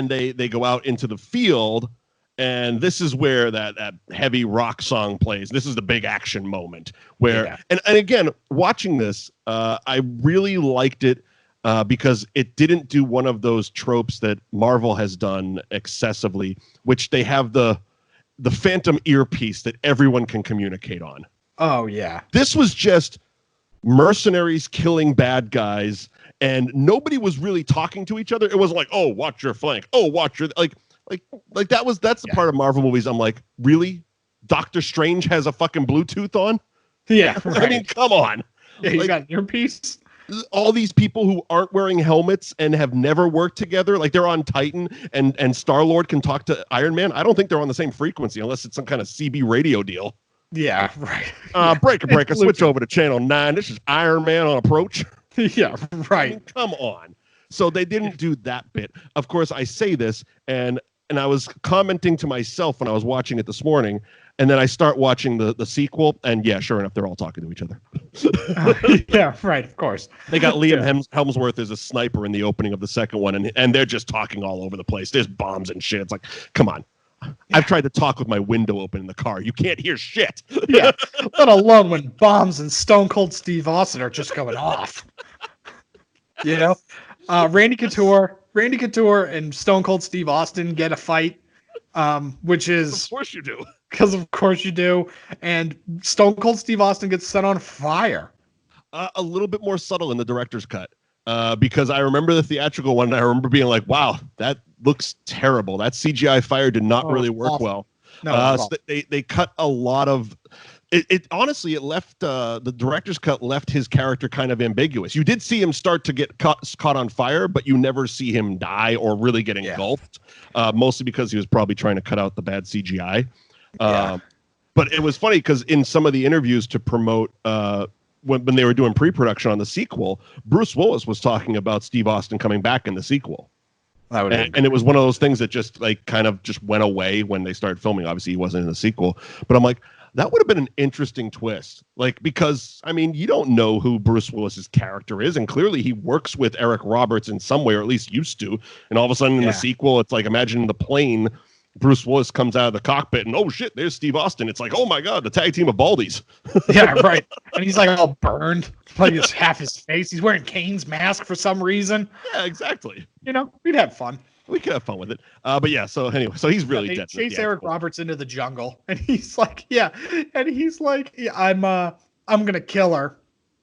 they go out into the field. And this is where that heavy rock song plays. This is the big action moment where, and again, watching this, I really liked it because it didn't do one of those tropes that Marvel has done excessively, which they have the phantom earpiece that everyone can communicate on. Oh, yeah. This was just mercenaries killing bad guys, and nobody was really talking to each other. It wasn't like, "Oh, watch your flank. Oh, watch your..." That's the part of Marvel movies I'm like, really? Doctor Strange has a fucking Bluetooth on? Yeah, right. I mean, come on. Yeah, he's got an earpiece. All these people who aren't wearing helmets and have never worked together, like they're on Titan and Star-Lord can talk to Iron Man. I don't think they're on the same frequency unless it's some kind of CB radio deal. Yeah, right. Breaker, switch over to channel 9. This is Iron Man on approach. Yeah, right. I mean, come on. So they didn't do that bit. Of course, I say this, and I was commenting to myself when I was watching it this morning, and then I start watching the sequel, and yeah, sure enough, they're all talking to each other. Yeah, right, of course. They got Liam Hemsworth as a sniper in the opening of the second one, and they're just talking all over the place. There's bombs and shit. It's like, come on. I've tried to talk with my window open in the car. You can't hear shit. Yeah, let alone when bombs and Stone Cold Steve Austin are just going off. Randy Couture and Stone Cold Steve Austin get a fight, which is... Of course you do. Because of course you do. And Stone Cold Steve Austin gets set on fire. A little bit more subtle in the director's cut. Because I remember the theatrical one, and I remember being like, wow, that looks terrible. That CGI fire did not really work well. No, so they cut a lot of It honestly, it left the director's cut left his character kind of ambiguous. You did see him start to get caught on fire, but you never see him die or really get engulfed. Mostly because he was probably trying to cut out the bad CGI. But it was funny because in some of the interviews to promote when they were doing pre-production on the sequel, Bruce Willis was talking about Steve Austin coming back in the sequel. And it was one of those things that just like kind of just went away when they started filming. Obviously, he wasn't in the sequel, but I'm like, that would have been an interesting twist. Like, because I mean, you don't know who Bruce Willis's character is, and clearly he works with Eric Roberts in some way, or at least used to. And all of a sudden, in the sequel, it's like imagine the plane. Bruce Willis comes out of the cockpit, and oh shit, there's Steve Austin. It's like, oh my god, the tag team of Baldies. Yeah, right. And he's like all burned, like it's half his face. He's wearing Kane's mask for some reason. Yeah, exactly. You know, we'd have fun. We could have fun with it. But yeah, so anyway, so he's really dead. They chase Eric Roberts into the jungle, and he's like, I'm gonna kill her.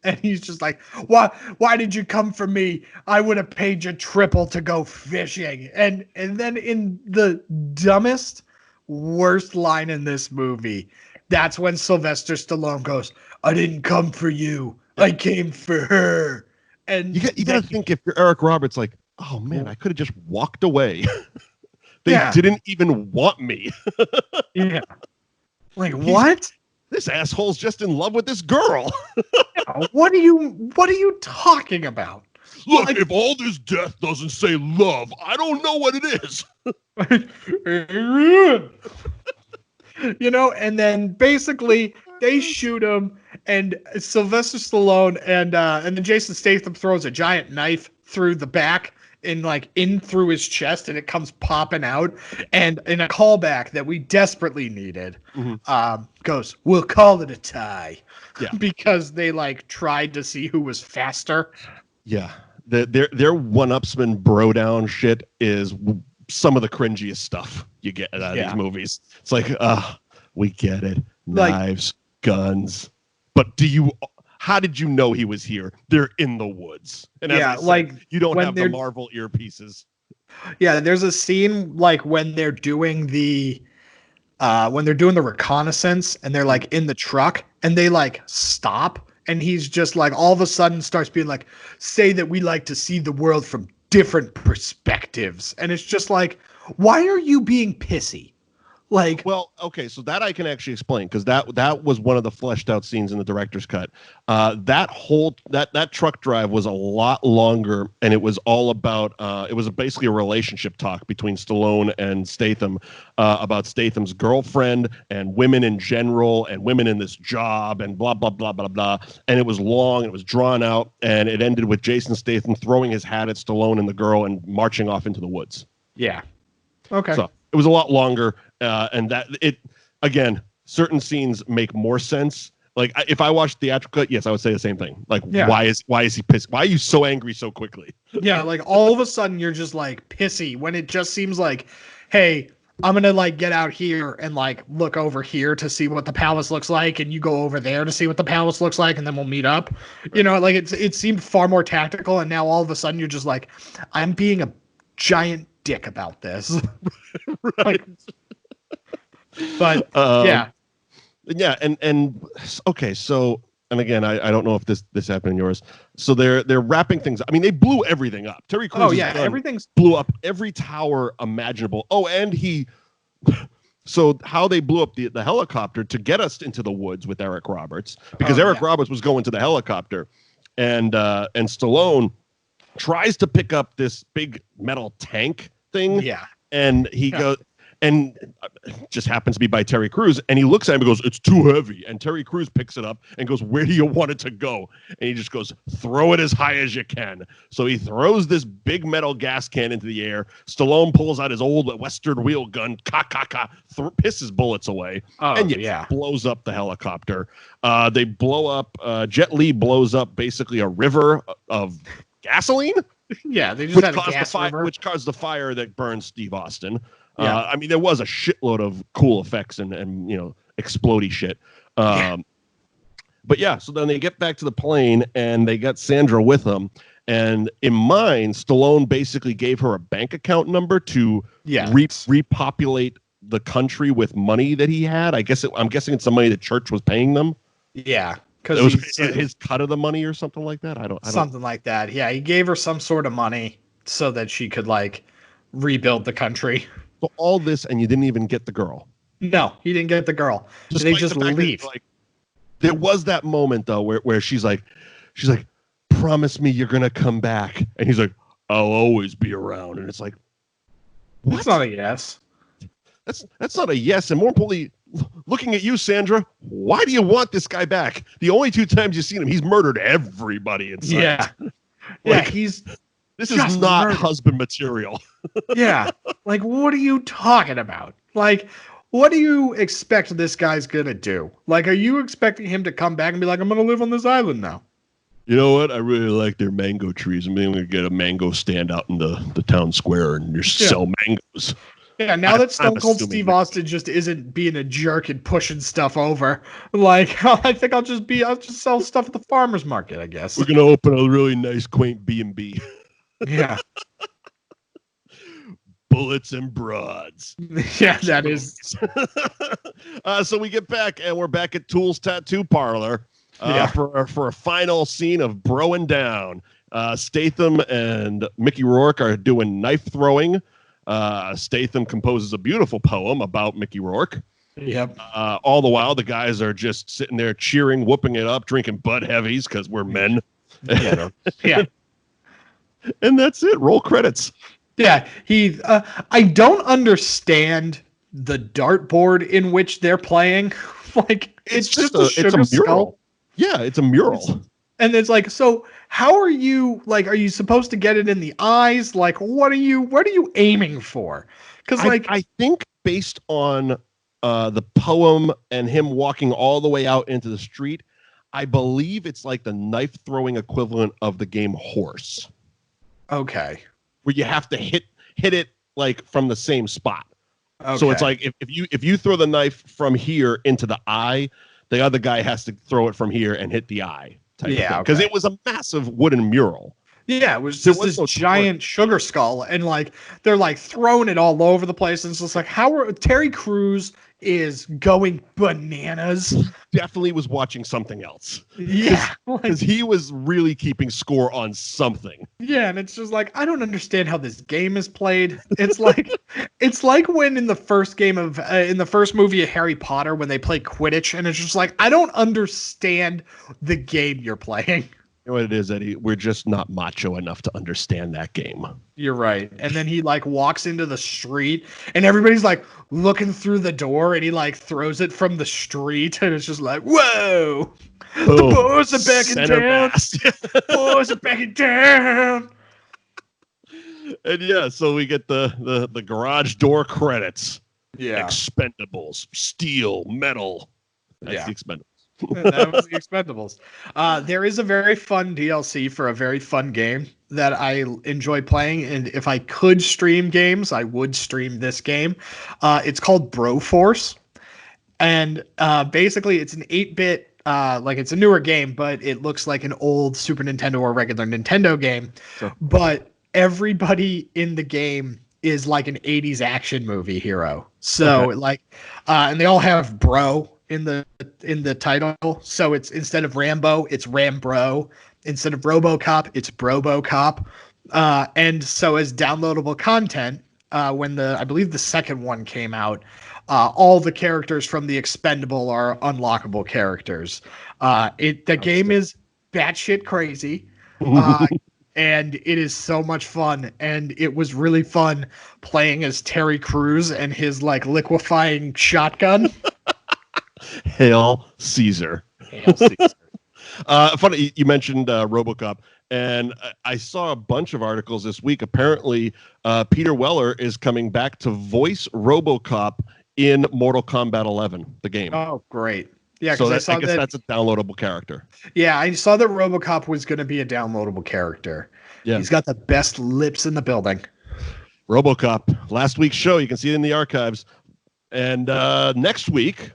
And he's just like, why did you come for me? I would have paid you triple to go fishing. And then in the dumbest, worst line in this movie, that's when Sylvester Stallone goes, I didn't come for you. I came for her. And you got to think if you're Eric Roberts, like, oh man, I could have just walked away. They didn't even want me. Yeah. Like, what? This asshole's just in love with this girl. What are you talking about? Look, if all this death doesn't say love, I don't know what it is. You know, and then basically they shoot him, and Sylvester Stallone and then Jason Statham throws a giant knife through the back and like in through his chest, and it comes popping out. And in a callback that we desperately needed, goes, we'll call it a tie. Yeah. Because they like tried to see who was faster. Yeah. Their one-upsman bro down shit is some of the cringiest stuff you get out of these movies. It's like, we get it. Knives, guns. But how did you know he was here? They're in the woods. And as I said, you don't have the Marvel earpieces. Yeah, there's a scene like when they're doing the reconnaissance and they're like in the truck and they like stop, and he's just like all of a sudden starts being like, say that we like to see the world from different perspectives. And it's just like, why are you being pissy? Like, well, okay, so that I can actually explain, because that was one of the fleshed out scenes in the director's cut. That truck drive was a lot longer, and it was all about it was basically a relationship talk between Stallone and Statham about Statham's girlfriend and women in general and women in this job and blah blah blah blah blah. And it was long, it was drawn out, and it ended with Jason Statham throwing his hat at Stallone and the girl and marching off into the woods. Yeah. Okay. So it was a lot longer. And that it again, certain scenes make more sense. Like if I watched the theatrical cut, yes, I would say the same thing. Like, why is he pissed? Why are you so angry so quickly? Yeah, like all of a sudden you're just like pissy when it just seems like, hey, I'm gonna like get out here and like look over here to see what the palace looks like, and you go over there to see what the palace looks like, and then we'll meet up. You know, like it seemed far more tactical, and now all of a sudden you're just like, I'm being a giant dick about this. Right. Like, but yeah, and okay, so and again, I don't know if this happened in yours. So they're wrapping things up. I mean, they blew everything up. Terry Crews everything's blew up every tower imaginable. Oh, and so how they blew up the helicopter to get us into the woods with Eric Roberts, because Eric Roberts was going to the helicopter, and Stallone tries to pick up this big metal tank thing. Yeah, and he goes. And just happens to be by Terry Crews, and he looks at him and goes, "It's too heavy." And Terry Crews picks it up and goes, "Where do you want it to go?" And he just goes, "Throw it as high as you can." So he throws this big metal gas can into the air. Stallone pulls out his old Western wheel gun, pisses bullets away, and blows up the helicopter. They blow up. Jet Li blows up basically a river of gasoline. Yeah, they just had a gas river, which caused the fire that burns Steve Austin. Yeah. I mean, there was a shitload of cool effects and explodey shit. But yeah, so then they get back to the plane and they got Sandra with them. And in mine, Stallone basically gave her a bank account number to repopulate the country with money that he had. I'm guessing it's the money the church was paying them. Yeah, It was his cut of the money or something like that. I don't something like that. Yeah, he gave her some sort of money so that she could like rebuild the country. So all this, and you didn't even get the girl. No, he didn't get the girl. They just leave. Like, there was that moment though where she's like, promise me you're gonna come back, and he's like, I'll always be around, and it's like, what? That's not a yes. That's not a yes, and more importantly, looking at you, Sandra, why do you want this guy back? The only 2 times you've seen him, he's murdered everybody in sight. Yeah, like, this is not husband material. Yeah, like what are you talking about? Like, what do you expect this guy's gonna do? Like, are you expecting him to come back and be like, I'm gonna live on this island now? You know what? I really like their mango trees. I'm going to get a mango stand out in the town square and just sell mangoes. Yeah, now that Stone Cold Steve Austin just isn't being a jerk and pushing stuff over, like, I think I'll just sell stuff at the farmer's market, I guess. We're going to open a really nice, quaint B&B. Yeah. Bullets and broads. Yeah, that is. So we get back, and we're back at Tool's Tattoo Parlor. For a final scene of broing down. Statham and Mickey Rourke are doing knife throwing. Statham composes a beautiful poem about Mickey Rourke. Yep. All the while, the guys are just sitting there cheering, whooping it up, drinking Bud Heavies because we're men. Yeah. And that's it. Roll credits. Yeah. I don't understand the dartboard in which they're playing. Like, it's just a sugar skull. Yeah, it's a mural. And it's like, so how are you, like, are you supposed to get it in the eyes? Like, what are you aiming for? Because, like, I think based on the poem and him walking all the way out into the street, I believe it's like the knife throwing equivalent of the game Horse. Okay. Where you have to hit it like from the same spot. Okay. So it's like if you throw the knife from here into the eye, the other guy has to throw it from here and hit the eye. Yeah, because it was a massive wooden mural. Yeah, it was just this giant sugar skull, and like they're like throwing it all over the place, and it's just like Terry Crews is going bananas. Definitely was watching something else. Yeah, because he was really keeping score on something. Yeah, and it's just like, I don't understand how this game is played. It's like when in the first game of in the first movie of Harry Potter when they play Quidditch, and it's just like, I don't understand the game you're playing. You know what it is, Eddie? We're just not macho enough to understand that game. You're right. And then he like walks into the street and everybody's like looking through the door and he like throws it from the street and it's just like, whoa, the boys are back in town. Boys are back in town. And yeah, so we get the garage door credits. Yeah. Expendables, steel, metal. That's the Expendables. That was the Expendables. There is a very fun DLC for a very fun game that I enjoy playing, and if I could stream games, I would stream this game. It's called Broforce, and basically it's an 8-bit, like it's a newer game, but it looks like an old Super Nintendo or regular Nintendo game. Sure. But everybody in the game is like an 80s action movie hero. So and they all have bro in the title. So it's instead of Rambo, it's Rambro. Instead of RoboCop, it's BroboCop. And so as downloadable content, when I believe the second one came out, all the characters from the Expendable are unlockable characters. The game is batshit crazy. And it is so much fun. And it was really fun playing as Terry Crews and his like liquefying shotgun. Hail Caesar. Hail Caesar. Funny, you mentioned RoboCop, and I saw a bunch of articles this week. Apparently, Peter Weller is coming back to voice RoboCop in Mortal Kombat 11, the game. Oh, great. Yeah, so I guess that's a downloadable character. Yeah, I saw that RoboCop was going to be a downloadable character. Yeah, he's got the best lips in the building. RoboCop, last week's show. You can see it in the archives. And next week,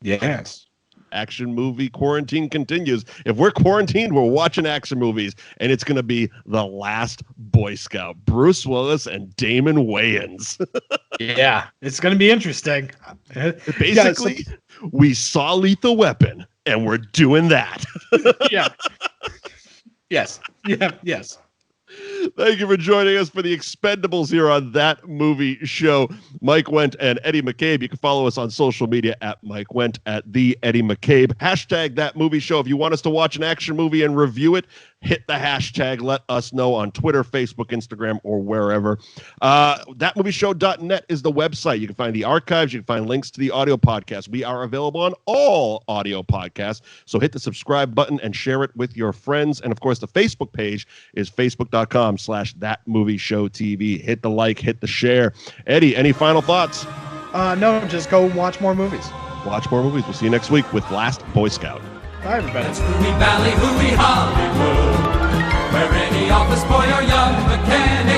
yes, action movie quarantine continues. If we're quarantined, we're watching action movies, and it's going to be The Last Boy Scout, Bruce Willis and Damon Wayans. Yeah, it's going to be interesting. Basically, we saw Lethal Weapon, and we're doing that. Yeah. Yes. Yeah. Yes. Thank you for joining us for the Expendables here on That Movie Show. Mike Wendt and Eddie McCabe. You can follow us on social media at Mike Wendt, at the Eddie McCabe. Hashtag That Movie Show. If you want us to watch an action movie and review it, hit the hashtag. Let us know on Twitter, Facebook, Instagram, or wherever. Thatmovieshow.net is the website. You can find the archives. You can find links to the audio podcast. We are available on all audio podcasts. So hit the subscribe button and share it with your friends. And of course, the Facebook page is facebook.com/thatmovieshowtv. Hit the like, hit the share. Eddie, any final thoughts? No, just go watch more movies. Watch more movies. We'll see you next week with Last Boy Scout. Bye, everybody. It's Hooey Valley, Hooey Hollywood, where any office boy or young mechanic